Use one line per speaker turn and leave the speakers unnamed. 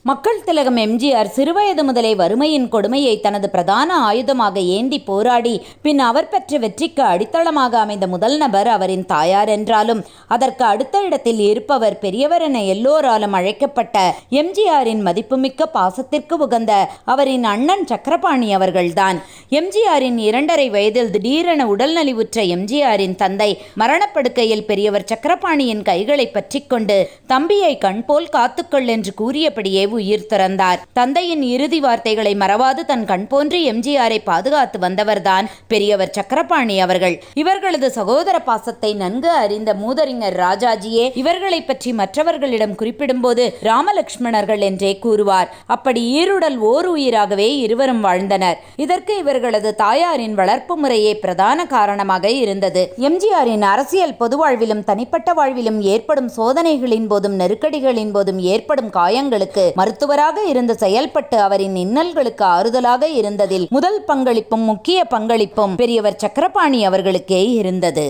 மக்கள் திலகம் எம்ஜிஆர் சிறுவயது முதலே வறுமையின் கொடுமையை தனது பிரதான ஆயுதமாக ஏந்தி போராடி பின் அவர் பெற்ற வெற்றிக்கு அடித்தளமாக அமைந்த முதல் நபர் அவரின் தாயார் என்றாலும் அதற்கு அடுத்த இடத்தில் இருப்பவர் பெரியவர் என எல்லோராலும் அழைக்கப்பட்ட எம்ஜிஆரின் மதிப்புமிக்க பாசத்திற்கு உகந்த அவரின் அண்ணன் சக்கரபாணி அவர்கள்தான். எம்ஜிஆரின் 2.5 வயதில் திடீரென உடல் நலிவுற்ற எம்ஜிஆரின் தந்தை மரணப்படுக்கையில் பெரியவர் சக்கரபாணியின் கைகளை பற்றி கொண்டு தம்பியை கண்போல் காத்துக்கொள் என்று கூறியபடியே உயிர் துறந்தார். தந்தையின் இறுதி வார்த்தைகளை மறவாது தன் கண் போன்று எம்ஜிஆரை பாதுகாத்து வந்தவர்தான் பெரியவர் சக்கரபாணி அவர்கள். இவர்களது சகோதர பாசத்தை நன்கு அறிந்த மூதறிஞர் ராஜாஜியே இவர்களை பற்றி மற்றவர்களிடம் குறிப்பிடும்போது ராமலட்சுமணர்கள் என்றே கூறுவார். அப்படி ஈருடல் ஓர் உயிராகவே இருவரும் வாழ்ந்தனர். இதற்கு இவர்களது தாயாரின் வளர்ப்பு முறையே பிரதான காரணமாக இருந்தது. எம்ஜிஆரின் அரசியல் பொது வாழ்விலும் தனிப்பட்ட வாழ்விலும் ஏற்படும் சோதனைகளின் போதும் நெருக்கடிகளின் போதும் ஏற்படும் காயங்களுக்கு மருத்துவராக இருந்து செயல்பட்டு அவரின் இன்னல்களுக்கு ஆறுதலாக இருந்ததில் முதல் பங்களிப்பும் முக்கிய பங்களிப்பும் பெரியவர் சக்கரபாணி அவர்களுக்கே இருந்தது.